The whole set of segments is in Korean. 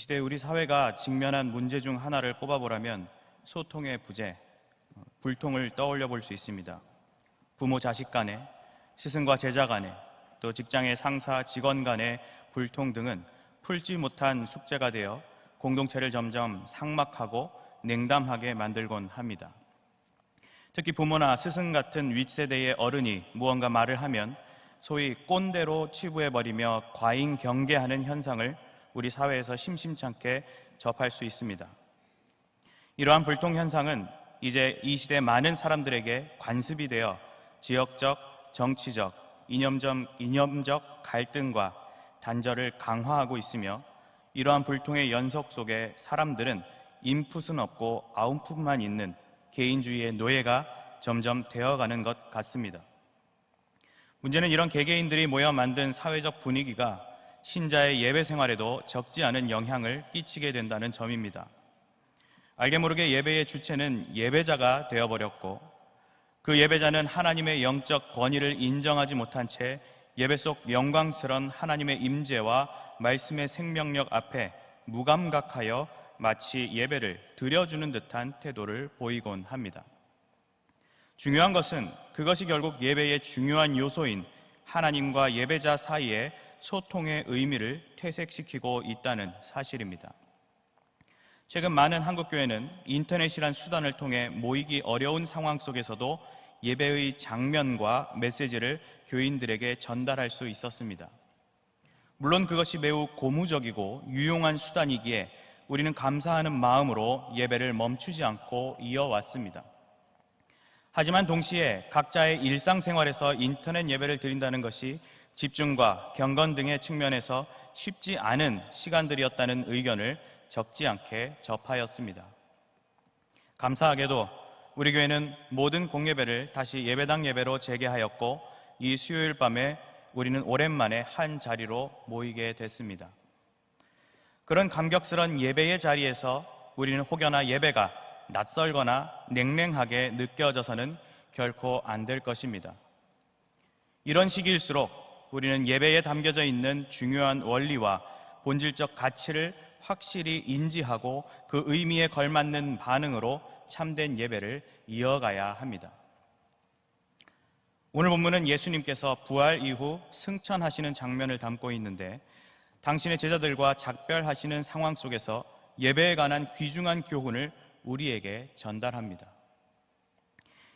시대 우리 사회가 직면한 문제 중 하나를 꼽아보라면 소통의 부재, 불통을 떠올려 볼 수 있습니다. 부모 자식 간에, 스승과 제자 간에, 또 직장의 상사 직원 간의 불통 등은 풀지 못한 숙제가 되어 공동체를 점점 삭막하고 냉담하게 만들곤 합니다. 특히 부모나 스승 같은 윗세대의 어른이 무언가 말을 하면 소위 꼰대로 치부해버리며 과잉 경계하는 현상을 우리 사회에서 심심찮게 접할 수 있습니다. 이러한 불통 현상은 이제 이 시대 많은 사람들에게 관습이 되어 지역적, 정치적, 이념적 갈등과 단절을 강화하고 있으며, 이러한 불통의 연속 속에 사람들은 인풋은 없고 아웃풋만 있는 개인주의의 노예가 점점 되어가는 것 같습니다. 문제는 이런 개개인들이 모여 만든 사회적 분위기가 신자의 예배 생활에도 적지 않은 영향을 끼치게 된다는 점입니다. 알게 모르게 예배의 주체는 예배자가 되어버렸고, 그 예배자는 하나님의 영적 권위를 인정하지 못한 채 예배 속 영광스러운 하나님의 임재와 말씀의 생명력 앞에 무감각하여 마치 예배를 드려주는 듯한 태도를 보이곤 합니다. 중요한 것은 그것이 결국 예배의 중요한 요소인 하나님과 예배자 사이에 소통의 의미를 퇴색시키고 있다는 사실입니다. 최근 많은 한국교회는 인터넷이란 수단을 통해 모이기 어려운 상황 속에서도 예배의 장면과 메시지를 교인들에게 전달할 수 있었습니다. 물론 그것이 매우 고무적이고 유용한 수단이기에 우리는 감사하는 마음으로 예배를 멈추지 않고 이어왔습니다. 하지만 동시에 각자의 일상생활에서 인터넷 예배를 드린다는 것이 집중과 경건 등의 측면에서 쉽지 않은 시간들이었다는 의견을 적지 않게 접하였습니다. 감사하게도 우리 교회는 모든 공예배를 다시 예배당 예배로 재개하였고, 이 수요일 밤에 우리는 오랜만에 한 자리로 모이게 됐습니다. 그런 감격스러운 예배의 자리에서 우리는 혹여나 예배가 낯설거나 냉랭하게 느껴져서는 결코 안 될 것입니다. 이런 시기일수록 우리는 예배에 담겨져 있는 중요한 원리와 본질적 가치를 확실히 인지하고 그 의미에 걸맞는 반응으로 참된 예배를 이어가야 합니다. 오늘 본문은 예수님께서 부활 이후 승천하시는 장면을 담고 있는데, 당신의 제자들과 작별하시는 상황 속에서 예배에 관한 귀중한 교훈을 우리에게 전달합니다.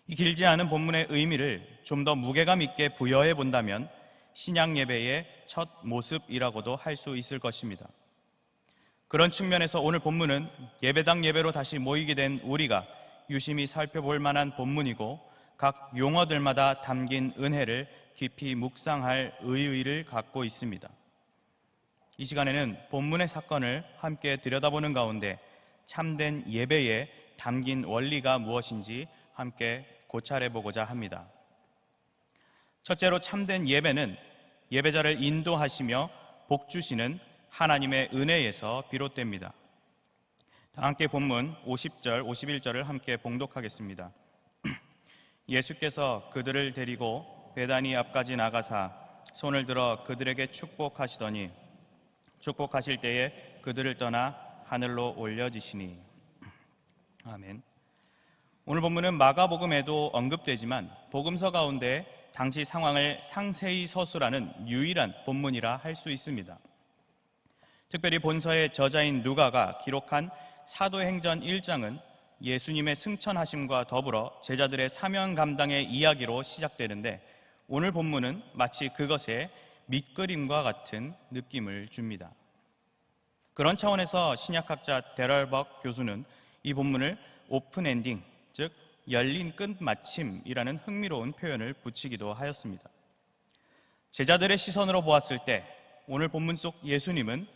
이 길지 않은 본문의 의미를 좀 더 무게감 있게 부여해 본다면 신약 예배의 첫 모습이라고도 할 수 있을 것입니다. 그런 측면에서 오늘 본문은 예배당 예배로 다시 모이게 된 우리가 유심히 살펴볼 만한 본문이고, 각 용어들마다 담긴 은혜를 깊이 묵상할 의의를 갖고 있습니다. 이 시간에는 본문의 사건을 함께 들여다보는 가운데 참된 예배에 담긴 원리가 무엇인지 함께 고찰해보고자 합니다. 첫째로, 참된 예배는 예배자를 인도하시며 복주시는 하나님의 은혜에서 비롯됩니다. 함께 본문 50절, 51절을 함께 봉독하겠습니다. 예수께서 그들을 데리고 베다니 앞까지 나가사 손을 들어 그들에게 축복하시더니 축복하실 때에 그들을 떠나 하늘로 올려지시니. 아멘. 오늘 본문은 마가복음에도 언급되지만 복음서 가운데 당시 상황을 상세히 서술하는 유일한 본문이라 할 수 있습니다. 특별히 본서의 저자인 누가가 기록한 사도행전 1장은 예수님의 승천하심과 더불어 제자들의 사명 감당의 이야기로 시작되는데, 오늘 본문은 마치 그것의 밑그림과 같은 느낌을 줍니다. 그런 차원에서 신약학자 데럴벅 교수는 이 본문을 오픈 엔딩, 즉 열린 끝마침이라는 흥미로운 표현을 붙이기도 하였습니다. 제자들의 시선으로 보았을 때 오늘 본문 속 예수님은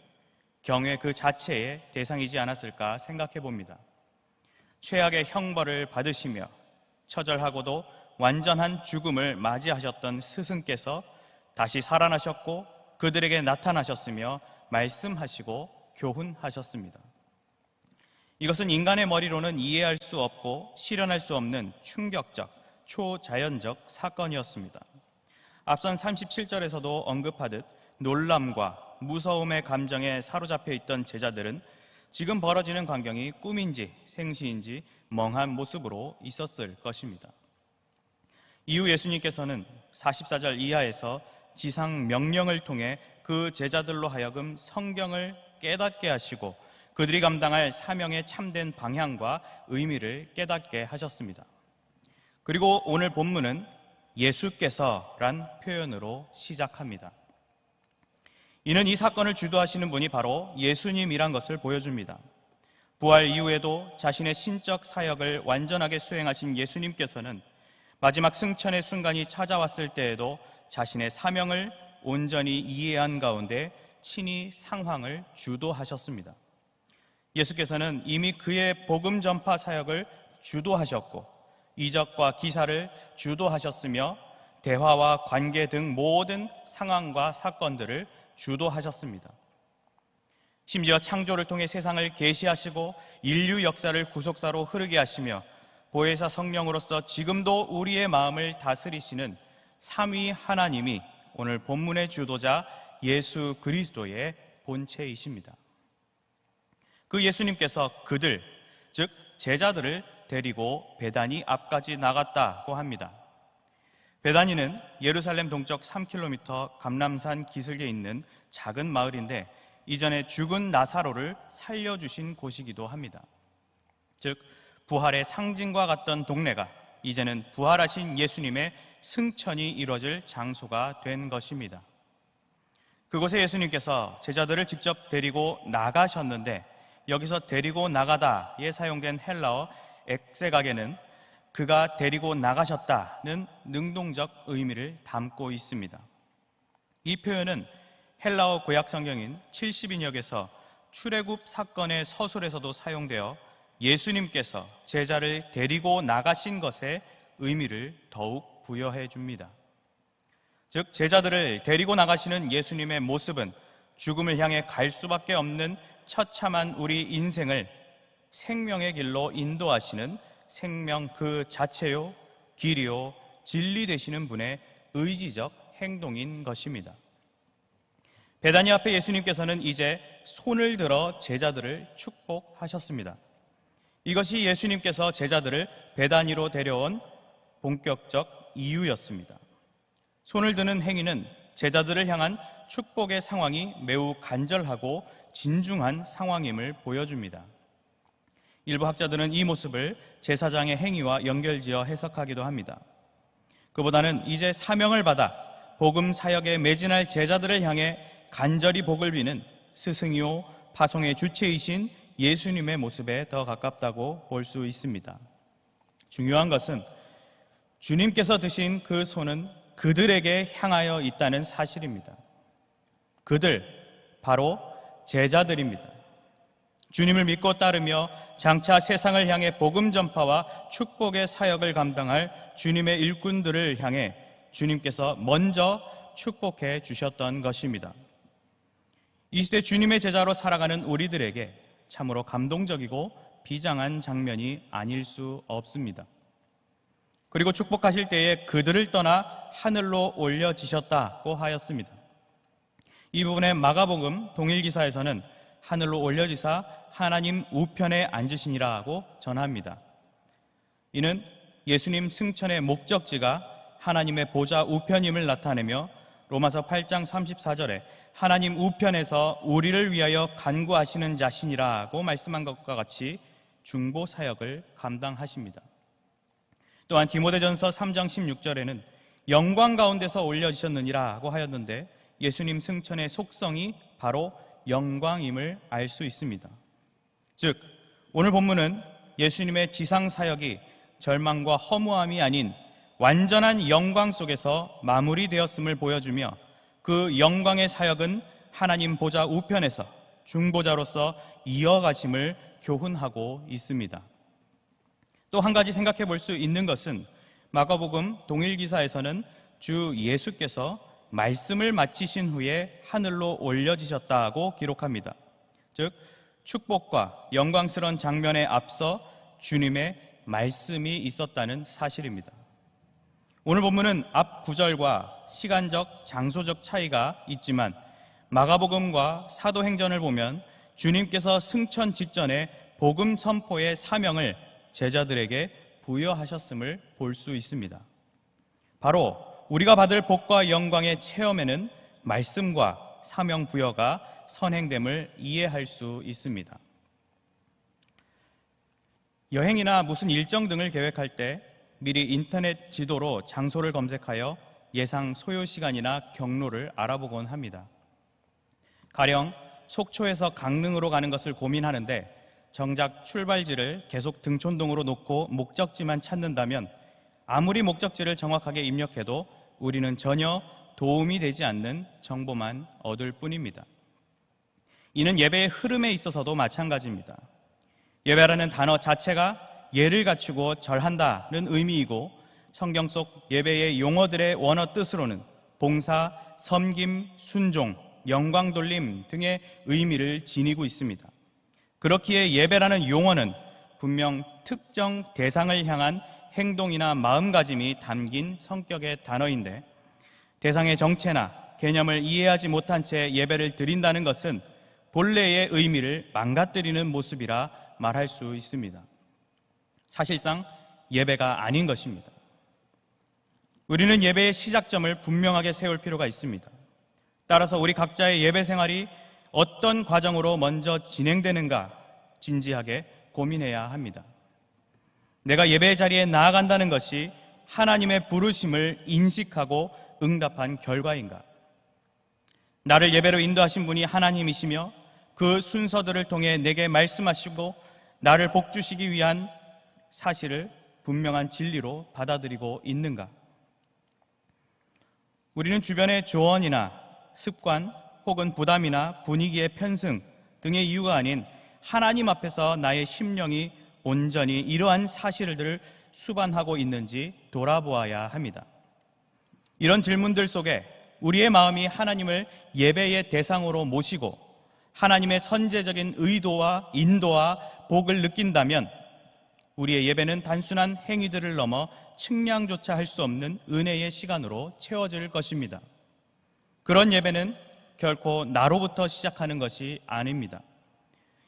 경외 그 자체의 대상이지 않았을까 생각해 봅니다. 최악의 형벌을 받으시며 처절하고도 완전한 죽음을 맞이하셨던 스승께서 다시 살아나셨고 그들에게 나타나셨으며 말씀하시고 교훈하셨습니다. 이것은 인간의 머리로는 이해할 수 없고 실현할 수 없는 충격적, 초자연적 사건이었습니다. 앞선 37절에서도 언급하듯 놀람과 무서움의 감정에 사로잡혀 있던 제자들은 지금 벌어지는 광경이 꿈인지 생시인지 멍한 모습으로 있었을 것입니다. 이후 예수님께서는 44절 이하에서 지상 명령을 통해 그 제자들로 하여금 성경을 깨닫게 하시고 그들이 감당할 사명의 참된 방향과 의미를 깨닫게 하셨습니다. 그리고 오늘 본문은 예수께서란 표현으로 시작합니다. 이는 이 사건을 주도하시는 분이 바로 예수님이란 것을 보여줍니다. 부활 이후에도 자신의 신적 사역을 완전하게 수행하신 예수님께서는 마지막 승천의 순간이 찾아왔을 때에도 자신의 사명을 온전히 이해한 가운데 친히 상황을 주도하셨습니다. 예수께서는 이미 그의 복음 전파 사역을 주도하셨고 이적과 기사를 주도하셨으며 대화와 관계 등 모든 상황과 사건들을 주도하셨습니다. 심지어 창조를 통해 세상을 계시하시고 인류 역사를 구속사로 흐르게 하시며 보혜사 성령으로서 지금도 우리의 마음을 다스리시는 삼위 하나님이 오늘 본문의 주도자 예수 그리스도의 본체이십니다. 그 예수님께서 그들, 즉 제자들을 데리고 베다니 앞까지 나갔다고 합니다. 베다니는 예루살렘 동쪽 3km 감람산 기슭에 있는 작은 마을인데 이전에 죽은 나사로를 살려주신 곳이기도 합니다. 즉 부활의 상징과 같던 동네가 이제는 부활하신 예수님의 승천이 이루어질 장소가 된 것입니다. 그곳에 예수님께서 제자들을 직접 데리고 나가셨는데 여기서 데리고 나가다에 사용된 헬라어 엑세가게는 그가 데리고 나가셨다는 능동적 의미를 담고 있습니다. 이 표현은 헬라어 구약 성경인 70인역에서 출애굽 사건의 서술에서도 사용되어 예수님께서 제자를 데리고 나가신 것에 의미를 더욱 부여해 줍니다. 즉 제자들을 데리고 나가시는 예수님의 모습은 죽음을 향해 갈 수밖에 없는 처참한 우리 인생을 생명의 길로 인도하시는 생명 그 자체요, 길이요, 진리 되시는 분의 의지적 행동인 것입니다. 베다니 앞에 예수님께서는 이제 손을 들어 제자들을 축복하셨습니다. 이것이 예수님께서 제자들을 베다니로 데려온 본격적 이유였습니다. 손을 드는 행위는 제자들을 향한 축복의 상황이 매우 간절하고 진중한 상황임을 보여줍니다. 일부 학자들은 이 모습을 제사장의 행위와 연결지어 해석하기도 합니다. 그보다는 이제 사명을 받아 복음 사역에 매진할 제자들을 향해 간절히 복을 비는 스승이요 파송의 주체이신 예수님의 모습에 더 가깝다고 볼 수 있습니다. 중요한 것은 주님께서 드신 그 손은 그들에게 향하여 있다는 사실입니다. 그들, 바로 제자들입니다. 주님을 믿고 따르며 장차 세상을 향해 복음 전파와 축복의 사역을 감당할 주님의 일꾼들을 향해 주님께서 먼저 축복해 주셨던 것입니다. 이 시대 주님의 제자로 살아가는 우리들에게 참으로 감동적이고 비장한 장면이 아닐 수 없습니다. 그리고 축복하실 때에 그들을 떠나 하늘로 올려지셨다고 하였습니다. 이 부분에 마가복음 동일기사에서는 하늘로 올려지사 하나님 우편에 앉으시니라고 전합니다. 이는 예수님 승천의 목적지가 하나님의 보좌 우편임을 나타내며 로마서 8장 34절에 하나님 우편에서 우리를 위하여 간구하시는 자신이라고 말씀한 것과 같이 중보 사역을 감당하십니다. 또한 디모데전서 3장 16절에는 영광 가운데서 올려지셨느니라고 하였는데 예수님 승천의 속성이 바로 영광임을 알 수 있습니다. 즉 오늘 본문은 예수님의 지상 사역이 절망과 허무함이 아닌 완전한 영광 속에서 마무리되었음을 보여주며 그 영광의 사역은 하나님 보좌 우편에서 중보자로서 이어가심을 교훈하고 있습니다. 또 한 가지 생각해 볼 수 있는 것은 마가복음 동일기사에서는 주 예수께서 말씀을 마치신 후에 하늘로 올려지셨다고 기록합니다. 즉 축복과 영광스러운 장면에 앞서 주님의 말씀이 있었다는 사실입니다. 오늘 본문은 앞 구절과 시간적, 장소적 차이가 있지만 마가복음과 사도행전을 보면 주님께서 승천 직전에 복음 선포의 사명을 제자들에게 부여하셨음을 볼 수 있습니다. 바로 우리가 받을 복과 영광의 체험에는 말씀과 사명 부여가 선행됨을 이해할 수 있습니다. 여행이나 무슨 일정 등을 계획할 때 미리 인터넷 지도로 장소를 검색하여 예상 소요 시간이나 경로를 알아보곤 합니다. 가령 속초에서 강릉으로 가는 것을 고민하는데 정작 출발지를 계속 등촌동으로 놓고 목적지만 찾는다면 아무리 목적지를 정확하게 입력해도 우리는 전혀 도움이 되지 않는 정보만 얻을 뿐입니다. 이는 예배의 흐름에 있어서도 마찬가지입니다. 예배라는 단어 자체가 예를 갖추고 절한다는 의미이고 성경 속 예배의 용어들의 원어 뜻으로는 봉사, 섬김, 순종, 영광 돌림 등의 의미를 지니고 있습니다. 그렇기에 예배라는 용어는 분명 특정 대상을 향한 행동이나 마음가짐이 담긴 성격의 단어인데 대상의 정체나 개념을 이해하지 못한 채 예배를 드린다는 것은 본래의 의미를 망가뜨리는 모습이라 말할 수 있습니다. 사실상 예배가 아닌 것입니다. 우리는 예배의 시작점을 분명하게 세울 필요가 있습니다. 따라서 우리 각자의 예배 생활이 어떤 과정으로 먼저 진행되는가 진지하게 고민해야 합니다. 내가 예배의 자리에 나아간다는 것이 하나님의 부르심을 인식하고 응답한 결과인가? 나를 예배로 인도하신 분이 하나님이시며 그 순서들을 통해 내게 말씀하시고 나를 복주시기 위한 사실을 분명한 진리로 받아들이고 있는가? 우리는 주변의 조언이나 습관 혹은 부담이나 분위기의 편승 등의 이유가 아닌 하나님 앞에서 나의 심령이 온전히 이러한 사실들을 수반하고 있는지 돌아보아야 합니다. 이런 질문들 속에 우리의 마음이 하나님을 예배의 대상으로 모시고 하나님의 선제적인 의도와 인도와 복을 느낀다면 우리의 예배는 단순한 행위들을 넘어 측량조차 할 수 없는 은혜의 시간으로 채워질 것입니다. 그런 예배는 결코 나로부터 시작하는 것이 아닙니다.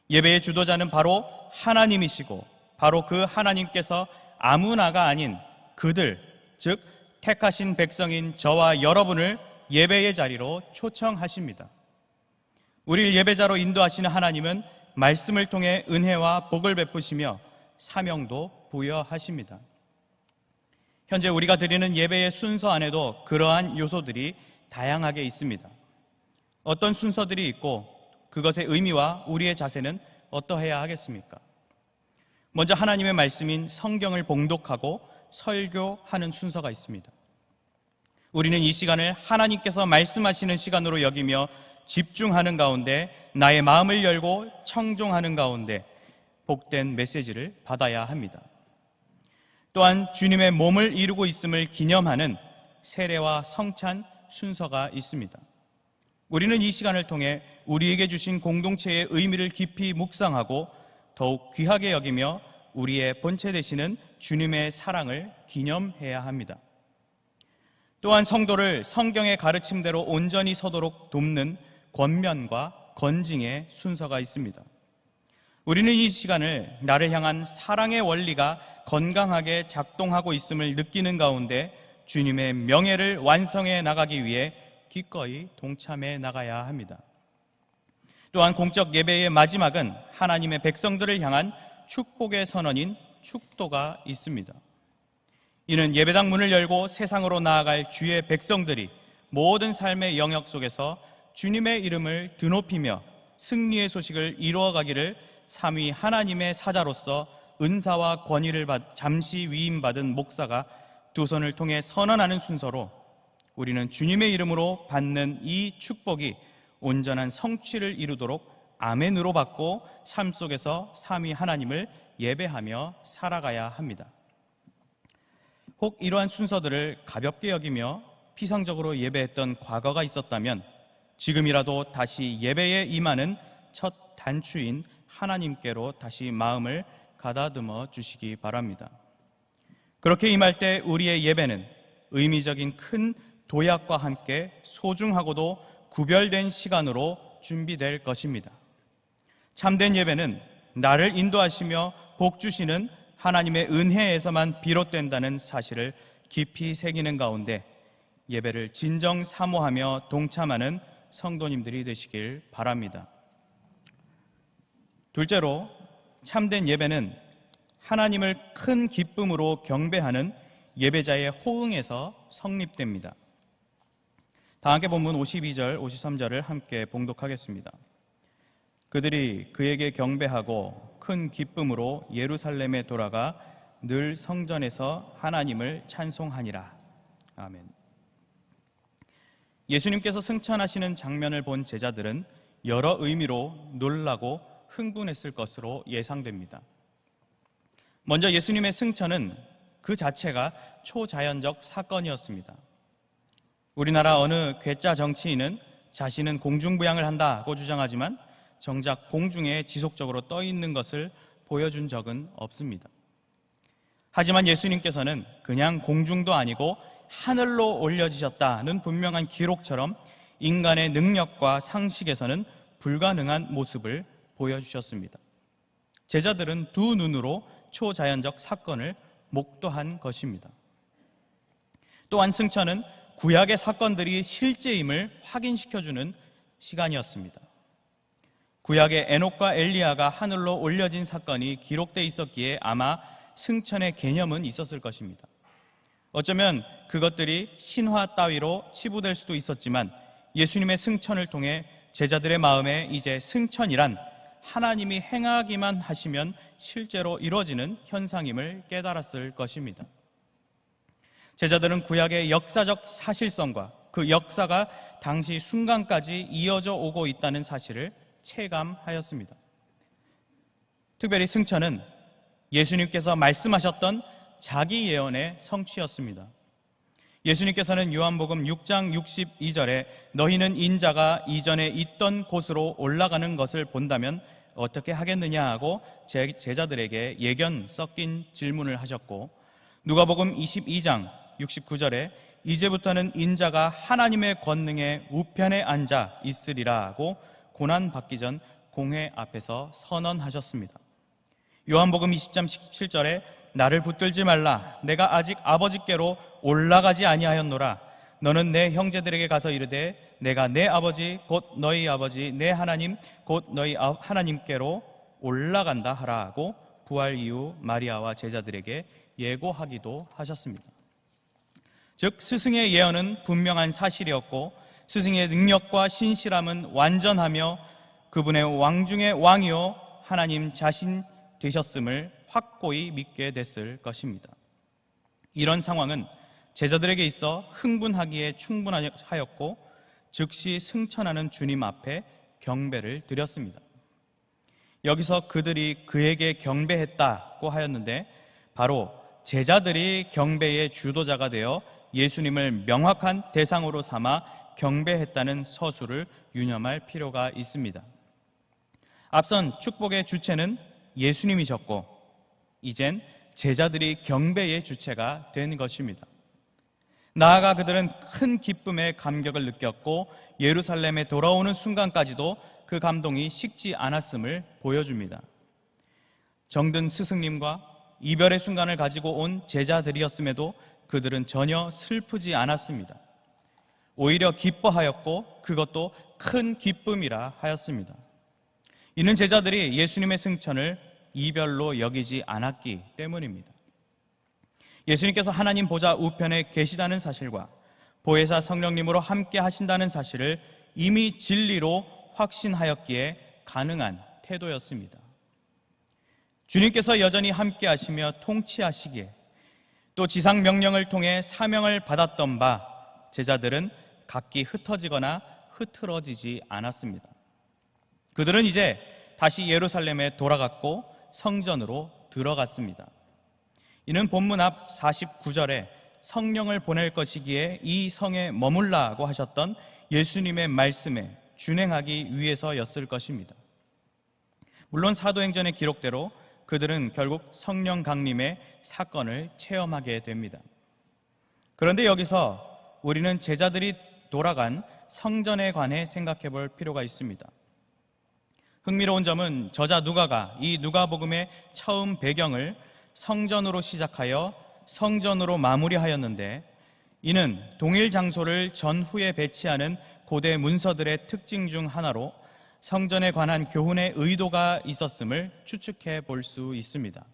예배의 주도자는 바로 하나님이시고 바로 그 하나님께서 아무나가 아닌 그들, 즉 택하신 백성인 저와 여러분을 예배의 자리로 초청하십니다. 우리를 예배자로 인도하시는 하나님은 말씀을 통해 은혜와 복을 베푸시며 사명도 부여하십니다. 현재 우리가 드리는 예배의 순서 안에도 그러한 요소들이 다양하게 있습니다. 어떤 순서들이 있고 그것의 의미와 우리의 자세는 어떠해야 하겠습니까? 먼저 하나님의 말씀인 성경을 봉독하고 설교하는 순서가 있습니다. 우리는 이 시간을 하나님께서 말씀하시는 시간으로 여기며 집중하는 가운데 나의 마음을 열고 청종하는 가운데 복된 메시지를 받아야 합니다. 또한 주님의 몸을 이루고 있음을 기념하는 세례와 성찬 순서가 있습니다. 우리는 이 시간을 통해 우리에게 주신 공동체의 의미를 깊이 묵상하고 더욱 귀하게 여기며 우리의 본체 되시는 주님의 사랑을 기념해야 합니다. 또한 성도를 성경의 가르침대로 온전히 서도록 돕는 권면과 건징의 순서가 있습니다. 우리는 이 시간을 나를 향한 사랑의 원리가 건강하게 작동하고 있음을 느끼는 가운데 주님의 명예를 완성해 나가기 위해 기꺼이 동참해 나가야 합니다. 또한 공적 예배의 마지막은 하나님의 백성들을 향한 축복의 선언인 축도가 있습니다. 이는 예배당 문을 열고 세상으로 나아갈 주의 백성들이 모든 삶의 영역 속에서 주님의 이름을 드높이며 승리의 소식을 이루어가기를 삼위 하나님의 사자로서 은사와 권위를 잠시 위임받은 목사가 두 손을 통해 선언하는 순서로 우리는 주님의 이름으로 받는 이 축복이 온전한 성취를 이루도록 아멘으로 받고 삶 속에서 삼위 하나님을 예배하며 살아가야 합니다. 혹 이러한 순서들을 가볍게 여기며 피상적으로 예배했던 과거가 있었다면 지금이라도 다시 예배에 임하는 첫 단추인 하나님께로 다시 마음을 가다듬어 주시기 바랍니다. 그렇게 임할 때 우리의 예배는 의미적인 큰 도약과 함께 소중하고도 구별된 시간으로 준비될 것입니다. 참된 예배는 나를 인도하시며 복 주시는 하나님의 은혜에서만 비롯된다는 사실을 깊이 새기는 가운데 예배를 진정 사모하며 동참하는 성도님들이 되시길 바랍니다. 둘째로, 참된 예배는 하나님을 큰 기쁨으로 경배하는 예배자의 호응에서 성립됩니다. 다 함께 본문 52절, 53절을 함께 봉독하겠습니다. 그들이 그에게 경배하고 큰 기쁨으로 예루살렘에 돌아가 늘 성전에서 하나님을 찬송하니라. 아멘. 예수님께서 승천하시는 장면을 본 제자들은 여러 의미로 놀라고 흥분했을 것으로 예상됩니다. 먼저 예수님의 승천은 그 자체가 초자연적 사건이었습니다. 우리나라 어느 괴짜 정치인은 자신은 공중부양을 한다고 주장하지만 정작 공중에 지속적으로 떠 있는 것을 보여준 적은 없습니다. 하지만 예수님께서는 그냥 공중도 아니고 하늘로 올려지셨다는 분명한 기록처럼 인간의 능력과 상식에서는 불가능한 모습을 보여주셨습니다. 제자들은 두 눈으로 초자연적 사건을 목도한 것입니다. 또한 승천은 구약의 사건들이 실제임을 확인시켜주는 시간이었습니다. 구약의 에녹과 엘리야가 하늘로 올려진 사건이 기록되어 있었기에 아마 승천의 개념은 있었을 것입니다. 어쩌면 그것들이 신화 따위로 치부될 수도 있었지만 예수님의 승천을 통해 제자들의 마음에 이제 승천이란 하나님이 행하기만 하시면 실제로 이루어지는 현상임을 깨달았을 것입니다. 제자들은 구약의 역사적 사실성과 그 역사가 당시 순간까지 이어져 오고 있다는 사실을 체감하였습니다. 특별히 승천은 예수님께서 말씀하셨던 자기 예언의 성취였습니다. 예수님께서는 요한복음 6장 62절에 너희는 인자가 이전에 있던 곳으로 올라가는 것을 본다면 어떻게 하겠느냐 하고 제자들에게 예견 섞인 질문을 하셨고, 누가복음 22장 69절에 이제부터는 인자가 하나님의 권능의 우편에 앉아 있으리라고 고난받기 전 공회 앞에서 선언하셨습니다. 요한복음 20장 17절에 나를 붙들지 말라, 내가 아직 아버지께로 올라가지 아니하였노라. 너는 내 형제들에게 가서 이르되 내가 내 아버지 곧 너희 아버지 내 하나님 곧 너희 하나님께로 올라간다 하라고 부활 이후 마리아와 제자들에게 예고하기도 하셨습니다. 즉 스승의 예언은 분명한 사실이었고 스승의 능력과 신실함은 완전하며 그분의 왕 중의 왕이요 하나님 자신 되셨음을 확고히 믿게 됐을 것입니다. 이런 상황은 제자들에게 있어 흥분하기에 충분하였고 즉시 승천하는 주님 앞에 경배를 드렸습니다. 여기서 그들이 그에게 경배했다고 하였는데 바로 제자들이 경배의 주도자가 되어 예수님을 명확한 대상으로 삼아 경배했다는 서술을 유념할 필요가 있습니다. 앞선 축복의 주체는 예수님이셨고 이젠 제자들이 경배의 주체가 된 것입니다. 나아가 그들은 큰 기쁨의 감격을 느꼈고 예루살렘에 돌아오는 순간까지도 그 감동이 식지 않았음을 보여줍니다. 정든 스승님과 이별의 순간을 가지고 온 제자들이었음에도 그들은 전혀 슬프지 않았습니다. 오히려 기뻐하였고 그것도 큰 기쁨이라 하였습니다. 이는 제자들이 예수님의 승천을 이별로 여기지 않았기 때문입니다. 예수님께서 하나님 보좌 우편에 계시다는 사실과 보혜사 성령님으로 함께 하신다는 사실을 이미 진리로 확신하였기에 가능한 태도였습니다. 주님께서 여전히 함께 하시며 통치하시기에 또 지상 명령을 통해 사명을 받았던 바 제자들은 각기 흩어지거나 흐트러지지 않았습니다. 그들은 이제 다시 예루살렘에 돌아갔고 성전으로 들어갔습니다. 이는 본문 앞 49절에 성령을 보낼 것이기에 이 성에 머물라고 하셨던 예수님의 말씀에 준행하기 위해서였을 것입니다. 물론 사도행전의 기록대로 그들은 결국 성령 강림의 사건을 체험하게 됩니다. 그런데 여기서 우리는 제자들이 돌아간 성전에 관해 생각해 볼 필요가 있습니다. 흥미로운 점은 저자 누가가 이 누가복음의 처음 배경을 성전으로 시작하여 성전으로 마무리하였는데, 이는 동일 장소를 전후에 배치하는 고대 문서들의 특징 중 하나로 성전에 관한 교훈의 의도가 있었음을 추측해 볼 수 있습니다.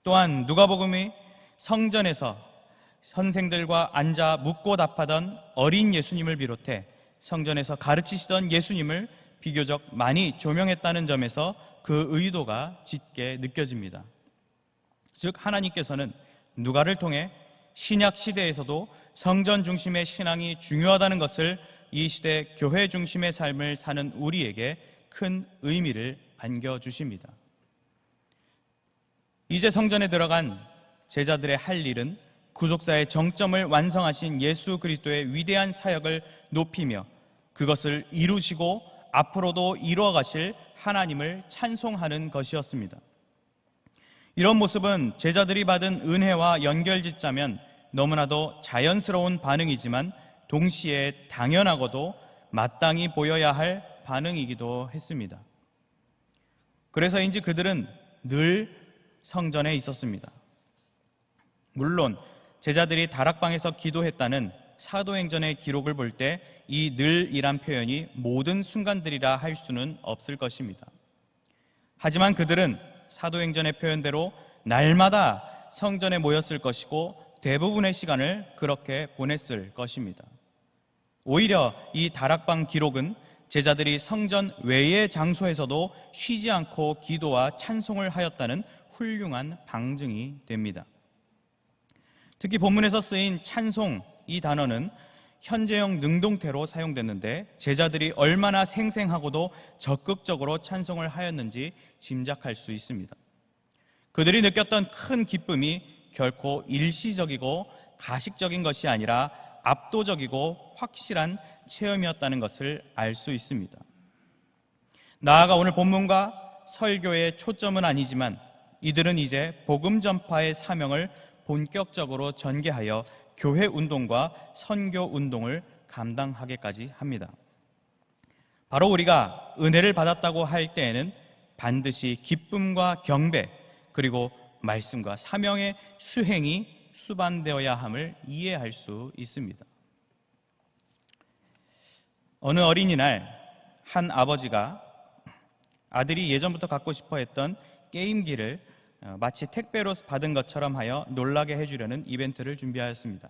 또한 누가복음이 성전에서 선생들과 앉아 묻고 답하던 어린 예수님을 비롯해 성전에서 가르치시던 예수님을 비교적 많이 조명했다는 점에서 그 의도가 짙게 느껴집니다. 즉, 하나님께서는 누가를 통해 신약 시대에서도 성전 중심의 신앙이 중요하다는 것을 이 시대 교회 중심의 삶을 사는 우리에게 큰 의미를 안겨주십니다. 이제 성전에 들어간 제자들의 할 일은 구속사의 정점을 완성하신 예수 그리스도의 위대한 사역을 높이며 그것을 이루시고 앞으로도 이루어 가실 하나님을 찬송하는 것이었습니다. 이런 모습은 제자들이 받은 은혜와 연결짓자면 너무나도 자연스러운 반응이지만 동시에 당연하고도 마땅히 보여야 할 반응이기도 했습니다. 그래서인지 그들은 늘 성전에 있었습니다. 물론 제자들이 다락방에서 기도했다는 사도행전의 기록을 볼 때 이 늘이란 표현이 모든 순간들이라 할 수는 없을 것입니다. 하지만 그들은 사도행전의 표현대로 날마다 성전에 모였을 것이고 대부분의 시간을 그렇게 보냈을 것입니다. 오히려 이 다락방 기록은 제자들이 성전 외의 장소에서도 쉬지 않고 기도와 찬송을 하였다는 훌륭한 방증이 됩니다. 특히 본문에서 쓰인 찬송, 이 단어는 현재형 능동태로 사용됐는데 제자들이 얼마나 생생하고도 적극적으로 찬송을 하였는지 짐작할 수 있습니다. 그들이 느꼈던 큰 기쁨이 결코 일시적이고 가식적인 것이 아니라 압도적이고 확실한 체험이었다는 것을 알 수 있습니다. 나아가 오늘 본문과 설교의 초점은 아니지만 이들은 이제 복음 전파의 사명을 본격적으로 전개하여 교회 운동과 선교 운동을 감당하게까지 합니다. 바로 우리가 은혜를 받았다고 할 때에는 반드시 기쁨과 경배 그리고 말씀과 사명의 수행이 수반되어야 함을 이해할 수 있습니다. 어느 어린이날 한 아버지가 아들이 예전부터 갖고 싶어 했던 게임기를 마치 택배로 받은 것처럼 하여 놀라게 해주려는 이벤트를 준비하였습니다.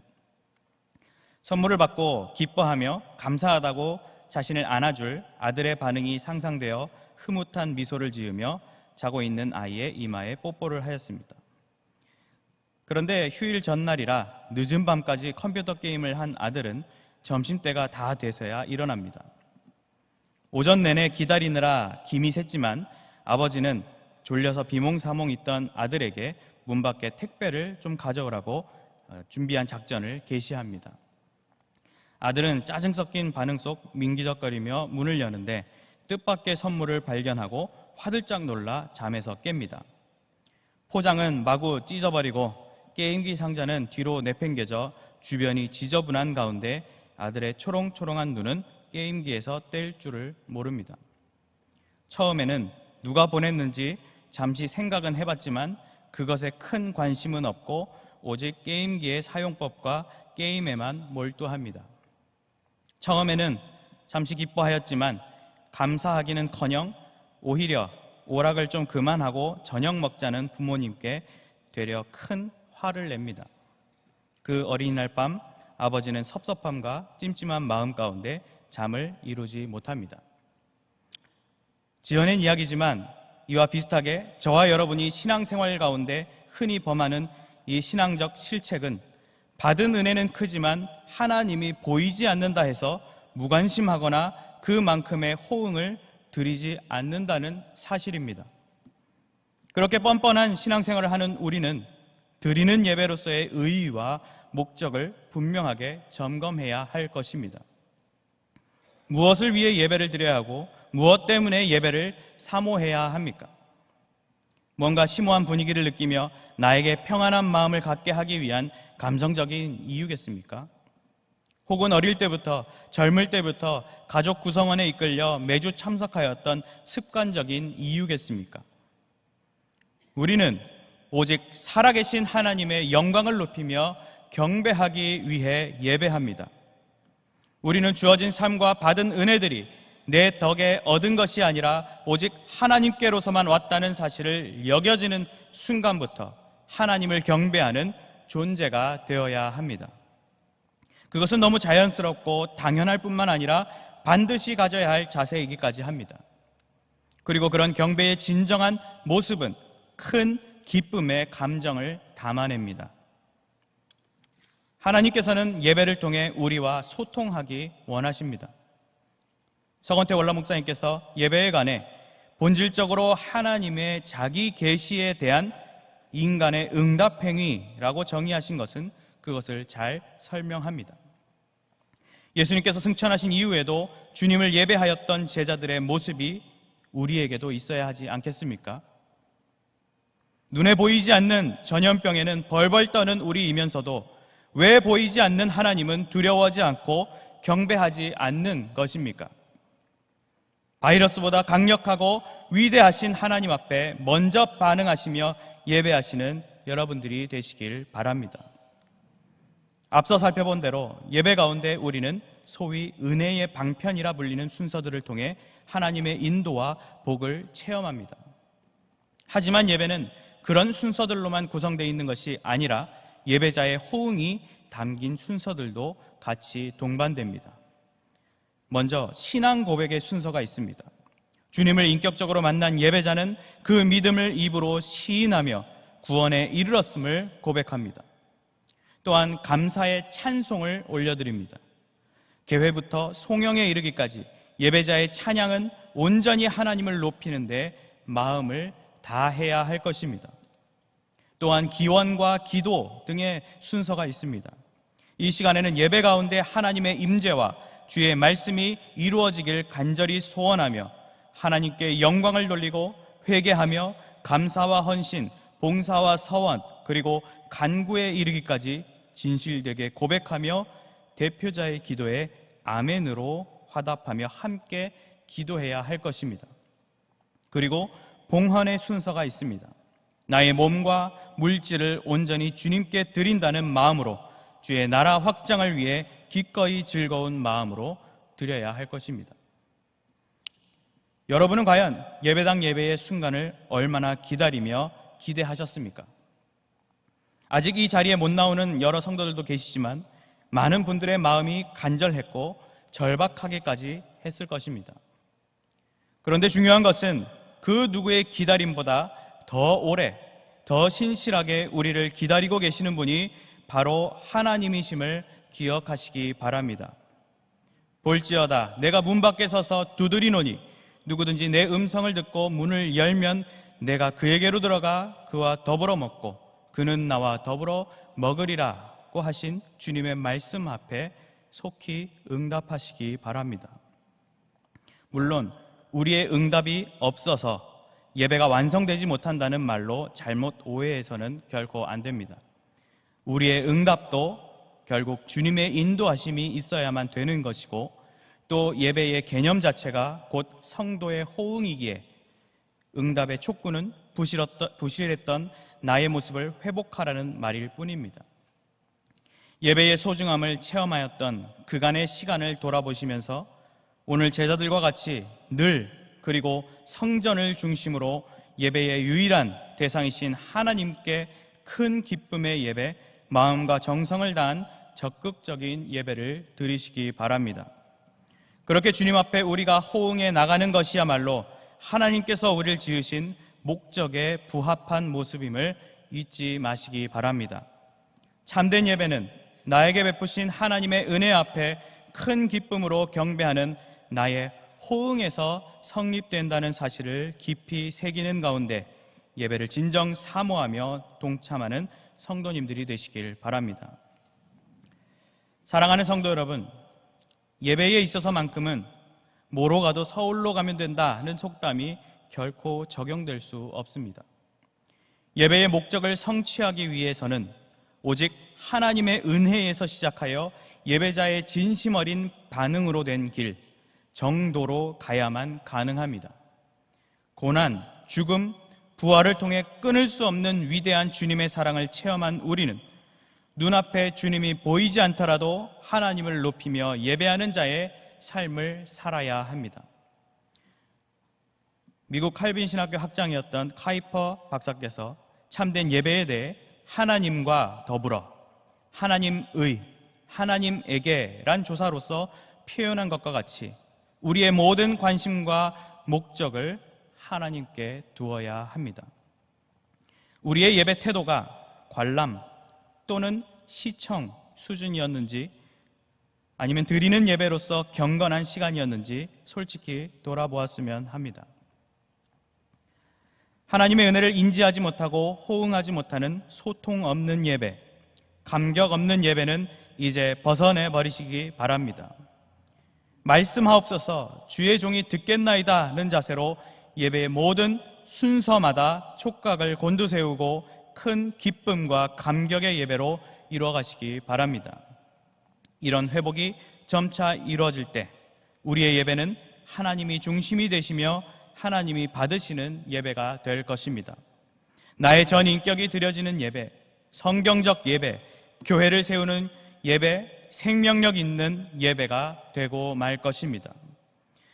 선물을 받고 기뻐하며 감사하다고 자신을 안아줄 아들의 반응이 상상되어 흐뭇한 미소를 지으며 자고 있는 아이의 이마에 뽀뽀를 하였습니다. 그런데 휴일 전날이라 늦은 밤까지 컴퓨터 게임을 한 아들은 점심때가 다 돼서야 일어납니다. 오전 내내 기다리느라 김이 샜지만 아버지는 졸려서 비몽사몽 있던 아들에게 문 밖에 택배를 좀 가져오라고 준비한 작전을 개시합니다. 아들은 짜증 섞인 반응 속 민기적거리며 문을 여는데 뜻밖의 선물을 발견하고 화들짝 놀라 잠에서 깹니다. 포장은 마구 찢어버리고 게임기 상자는 뒤로 내팽개져 주변이 지저분한 가운데 아들의 초롱초롱한 눈은 게임기에서 뗄 줄을 모릅니다. 처음에는 누가 보냈는지 잠시 생각은 해봤지만 그것에 큰 관심은 없고 오직 게임기의 사용법과 게임에만 몰두합니다. 처음에는 잠시 기뻐하였지만 감사하기는커녕 오히려 오락을 좀 그만하고 저녁 먹자는 부모님께 되려 큰 화를 냅니다. 그 어린이날 밤 아버지는 섭섭함과 찜찜한 마음 가운데 잠을 이루지 못합니다. 지어낸 이야기지만 이와 비슷하게 저와 여러분이 신앙생활 가운데 흔히 범하는 이 신앙적 실책은 받은 은혜는 크지만 하나님이 보이지 않는다 해서 무관심하거나 그만큼의 호응을 드리지 않는다는 사실입니다. 그렇게 뻔뻔한 신앙생활을 하는 우리는 드리는 예배로서의 의의와 목적을 분명하게 점검해야 할 것입니다. 무엇을 위해 예배를 드려야 하고 무엇 때문에 예배를 사모해야 합니까? 뭔가 심오한 분위기를 느끼며 나에게 평안한 마음을 갖게 하기 위한 감성적인 이유겠습니까? 혹은 어릴 때부터, 젊을 때부터 가족 구성원에 이끌려 매주 참석하였던 습관적인 이유겠습니까? 우리는 오직 살아계신 하나님의 영광을 높이며 경배하기 위해 예배합니다. 우리는 주어진 삶과 받은 은혜들이 내 덕에 얻은 것이 아니라 오직 하나님께로서만 왔다는 사실을 여겨지는 순간부터 하나님을 경배하는 존재가 되어야 합니다. 그것은 너무 자연스럽고 당연할 뿐만 아니라 반드시 가져야 할 자세이기까지 합니다. 그리고 그런 경배의 진정한 모습은 큰 기쁨의 감정을 담아냅니다. 하나님께서는 예배를 통해 우리와 소통하기 원하십니다. 서건태 원로 목사님께서 예배에 관해 본질적으로 하나님의 자기 계시에 대한 인간의 응답 행위라고 정의하신 것은 그것을 잘 설명합니다. 예수님께서 승천하신 이후에도 주님을 예배하였던 제자들의 모습이 우리에게도 있어야 하지 않겠습니까? 눈에 보이지 않는 전염병에는 벌벌 떠는 우리이면서도 왜 보이지 않는 하나님은 두려워하지 않고 경배하지 않는 것입니까? 바이러스보다 강력하고 위대하신 하나님 앞에 먼저 반응하시며 예배하시는 여러분들이 되시길 바랍니다. 앞서 살펴본 대로 예배 가운데 우리는 소위 은혜의 방편이라 불리는 순서들을 통해 하나님의 인도와 복을 체험합니다. 하지만 예배는 그런 순서들로만 구성되어 있는 것이 아니라 예배자의 호응이 담긴 순서들도 같이 동반됩니다. 먼저 신앙 고백의 순서가 있습니다. 주님을 인격적으로 만난 예배자는 그 믿음을 입으로 시인하며 구원에 이르렀음을 고백합니다. 또한 감사의 찬송을 올려드립니다. 개회부터 송영에 이르기까지 예배자의 찬양은 온전히 하나님을 높이는 데 마음을 다해야 할 것입니다. 또한 기원과 기도 등의 순서가 있습니다. 이 시간에는 예배 가운데 하나님의 임재와 주의 말씀이 이루어지길 간절히 소원하며 하나님께 영광을 돌리고 회개하며 감사와 헌신, 봉사와 서원, 그리고 간구에 이르기까지 진실되게 고백하며 대표자의 기도에 아멘으로 화답하며 함께 기도해야 할 것입니다. 그리고 봉헌의 순서가 있습니다. 나의 몸과 물질을 온전히 주님께 드린다는 마음으로 주의 나라 확장을 위해 기꺼이 즐거운 마음으로 드려야 할 것입니다. 여러분은 과연 예배당 예배의 순간을 얼마나 기다리며 기대하셨습니까? 아직 이 자리에 못 나오는 여러 성도들도 계시지만 많은 분들의 마음이 간절했고 절박하게까지 했을 것입니다. 그런데 중요한 것은 그 누구의 기다림보다 더 오래, 더 신실하게 우리를 기다리고 계시는 분이 바로 하나님이심을 기억하시기 바랍니다. 볼지어다 내가 문 밖에 서서 두드리노니 누구든지 내 음성을 듣고 문을 열면 내가 그에게로 들어가 그와 더불어 먹고 그는 나와 더불어 먹으리라고 하신 주님의 말씀 앞에 속히 응답하시기 바랍니다. 물론 우리의 응답이 없어서 예배가 완성되지 못한다는 말로 잘못 오해해서는 결코 안 됩니다. 우리의 응답도 결국 주님의 인도하심이 있어야만 되는 것이고 또 예배의 개념 자체가 곧 성도의 호응이기에 응답의 촉구는 부실했던 나의 모습을 회복하라는 말일 뿐입니다. 예배의 소중함을 체험하였던 그간의 시간을 돌아보시면서 오늘 제자들과 같이 늘 그리고 성전을 중심으로 예배의 유일한 대상이신 하나님께 큰 기쁨의 예배, 마음과 정성을 다한 적극적인 예배를 드리시기 바랍니다. 그렇게 주님 앞에 우리가 호응해 나가는 것이야말로 하나님께서 우리를 지으신 목적에 부합한 모습임을 잊지 마시기 바랍니다. 참된 예배는 나에게 베푸신 하나님의 은혜 앞에 큰 기쁨으로 경배하는 나의 호응에서 성립된다는 사실을 깊이 새기는 가운데 예배를 진정 사모하며 동참하는 성도님들이 되시길 바랍니다. 사랑하는 성도 여러분, 예배에 있어서만큼은 뭐로 가도 서울로 가면 된다는 속담이 결코 적용될 수 없습니다. 예배의 목적을 성취하기 위해서는 오직 하나님의 은혜에서 시작하여 예배자의 진심 어린 반응으로 된 길, 정도로 가야만 가능합니다. 고난, 죽음, 부활을 통해 끊을 수 없는 위대한 주님의 사랑을 체험한 우리는 눈앞에 주님이 보이지 않더라도 하나님을 높이며 예배하는 자의 삶을 살아야 합니다. 미국 칼빈 신학교 학장이었던 카이퍼 박사께서 참된 예배에 대해 하나님과 더불어 하나님의, 하나님에게란 조사로서 표현한 것과 같이 우리의 모든 관심과 목적을 하나님께 두어야 합니다. 우리의 예배 태도가 관람 또는 시청 수준이었는지, 아니면 드리는 예배로서 경건한 시간이었는지 솔직히 돌아보았으면 합니다. 하나님의 은혜를 인지하지 못하고 호응하지 못하는 소통 없는 예배, 감격 없는 예배는 이제 벗어내 버리시기 바랍니다. 말씀하옵소서, 주의 종이 듣겠나이다는 자세로 예배의 모든 순서마다 촉각을 곤두세우고 큰 기쁨과 감격의 예배로 이루어가시기 바랍니다. 이런 회복이 점차 이루어질 때 우리의 예배는 하나님이 중심이 되시며 하나님이 받으시는 예배가 될 것입니다. 나의 전 인격이 드려지는 예배, 성경적 예배, 교회를 세우는 예배, 생명력 있는 예배가 되고 말 것입니다.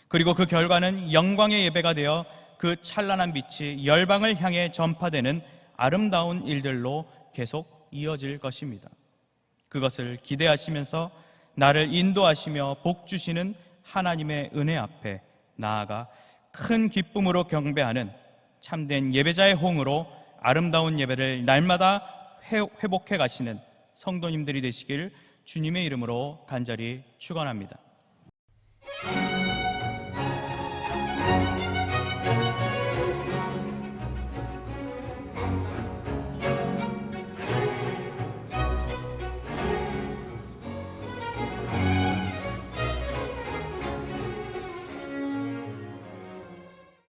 그리고 그 결과는 영광의 예배가 되어 그 찬란한 빛이 열방을 향해 전파되는 아름다운 일들로 계속 이어질 것입니다. 그것을 기대하시면서 나를 인도하시며 복 주시는 하나님의 은혜 앞에 나아가 큰 기쁨으로 경배하는 참된 예배자의 호응으로 아름다운 예배를 날마다 회복해 가시는 성도님들이 되시길 주님의 이름으로 간절히 축원합니다.